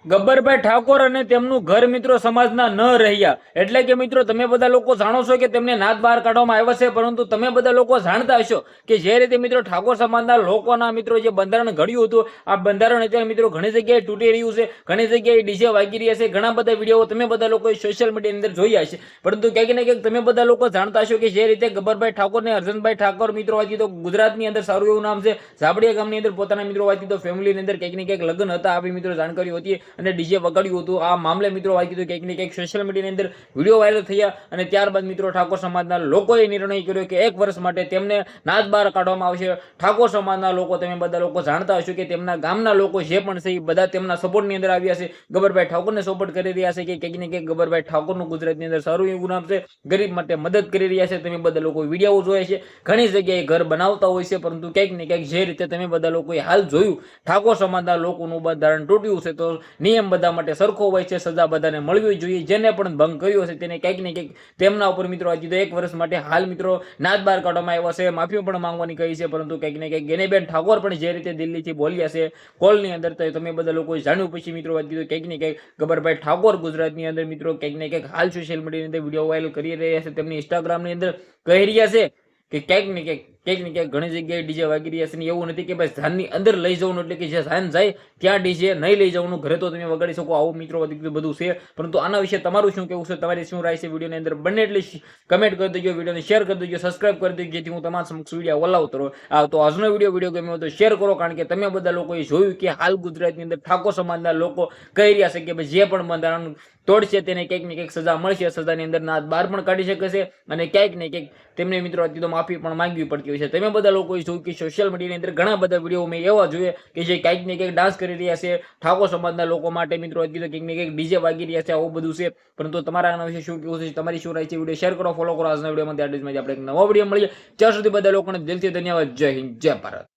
ગબ્બરભાઈ ઠાકોર અને તેમનું ઘર મિત્રો સમાજના ન રહ્યા, એટલે કે મિત્રો તમે બધા લોકો જાણો છો કે તેમને નાદ બહાર કાઢવામાં આવ્યા છે, પરંતુ તમે બધા લોકો જાણતા હશો કે જે રીતે મિત્રો ઠાકોર સમાજના લોકોના મિત્રો જે બંધારણ ઘડ્યું હતું, આ બંધારણ અત્યારે મિત્રો ઘણી જગ્યાએ તૂટી રહ્યું છે, ઘણી જગ્યાએ ડીજે વાગી રહ્યા છે, ઘણા બધા વિડીયો તમે બધા લોકોએ સોશિયલ મીડિયાની અંદર જોયા છે, પરંતુ ક્યાંક ને ક્યાંક તમે બધા લોકો જાણતા હશો કે જે રીતે ગબ્બરભાઈ ઠાકોર ને અર્જનભાઈ ઠાકોર મિત્રો વાંચી તો ગુજરાતની અંદર સારું એવું નામ છે, ઝાબડિયા ગામની અંદર પોતાના મિત્રો વાંચી તો ફેમિલીની અંદર ક્યાંક ને ક્યાંક લગ્ન હતા, આવી મિત્રો જાણકારી હતી અને ડીજે વગાડ્યું હતું. આ મામલે મિત્રો વાંચી તો ક્યાંક ને ક્યાંક સોશિયલ મીડિયાની અંદર વિડીયો વાયરલ થયા અને ત્યારબાદ મિત્રો ઠાકોર સમાજના લોકોએ નિર્ણય કર્યો કે 1 વર્ષ માટે તેમને નાદ બહાર કાઢવામાં આવશે. ઠાકોર સમાજના લોકો તમે બધા લોકો જાણતા હશો કે તેમના ગામના લોકો જે પણ છે એ બધા તેમના સપોર્ટની અંદર આવ્યા છે, ગબ્બરભાઈ ઠાકોરને સપોર્ટ કરી રહ્યા છે કે ક્યાંક ને ક્યાંક ગબ્બરભાઈ ઠાકોરનું ગુજરાતની અંદર સારું એવું નામ છે, ગરીબ માટે મદદ કરી રહ્યા છે. તમે બધા લોકો વિડીયો જોયા છે, ઘણી જગ્યાએ ઘર બનાવતા હોય છે, પરંતુ ક્યાંક ને ક્યાંક જે રીતે તમે બધા લોકોએ હાલ જોયું ઠાકોર સમાજના લોકોનું બંધારણ તૂટ્યું છે, તો નિયમ બધા માટે સરખો હોય છે, સજા બધાને મળવી જોઈએ. જેને પણ ભંગ કર્યો છે તેને ક્યાંક ને ક્યાંક તેમના ઉપર મિત્રો હજી તો 1 વર્ષ માટે હાલ મિત્રો નાદ બહાર કાઢવામાં આવ્યા છે, માફી પણ માંગવાની કહી છે, પરંતુ ક્યાંક ને ક્યાંક ગેનીબેન ઠાકોર પણ જે રીતે દિલ્હીથી બોલ્યા છે કોલની અંદર, તો તમે બધા લોકો જાણ્યું પછી મિત્રો હજી તો ક્યાંક ને ક્યાંક ગબ્બરભાઈ ઠાકોર ગુજરાતની અંદર મિત્રો ક્યાંક ને ક્યાંક હાલ સોશિયલ મીડિયાની અંદર વિડીયો વાયરલ કરી રહ્યા છે, તેમની ઇન્સ્ટાગ્રામની અંદર કહી રહ્યા છે કે ક્યાંક ને ક્યાંક ઘણી જગ્યાએ ડીજે વાગી રહ્યા છે. એવું નથી કે ભાઈ જાનની અંદર લઈ જવાનું, એટલે કે જે જાન જાય ત્યાં ડીજે નહીં લઈ જવાનું, ઘરે તો તમે વગાડી શકો, આવું મિત્રો બધું છે. પરંતુ આના વિશે તમારું શું કેવું છે, તમારી શું રાય છે વિડીયોની અંદર બંને એટલી કમેન્ટ કરી દેજો, વિડીયોને શેર કરી દેજો, સબસ્ક્રાઇબ કરી દેજો, જેથી હું તમારા સમક્ષ વિડીયો ઓલાવતો રહું. તો આજનો વિડીયો ગમ્યો તો શેર કરો, કારણ કે તમે બધા લોકોએ જોયું કે હાલ ગુજરાતની અંદર ઠાકોર સમાજના લોકો કહી રહ્યા છે કે ભાઈ જે પણ બંધારણ તોડશે તેને ક્યાંક ને ક્યાંક સજા મળશે, સજાની અંદર નાદ બહાર પણ કાઢી શકે છે અને ક્યાંક ને ક્યાંક તેમને મિત્રો હજી તો માફી પણ માંગવી પડતી હોય છે. તમે બધા લોકોએ જોયું કે સોશિયલ મીડિયાની અંદર ઘણા બધા વિડીયો મેં એવા જોઈએ કે જે ક્યાંક ને ક્યાંક ડાન્સ કરી રહ્યા છે ઠાકોર સમાજના લોકો માટે, મિત્રો હજી તો ક્યાંક ને ક્યાંક ડીજે વાગી રહ્યા છે, આવું બધું છે. પરંતુ તમારા આના વિશે શું કેવું છે, તમારી શું રાય છે, વિડીયો શેર કરો, ફોલો કરો. આજના વિડીયોમાં આપણે એક નવો વિડીયો મળીએ, ત્યાં સુધી બધા લોકોને દિલથી ધન્યવાદ. જય હિન્દ, જય ભારત.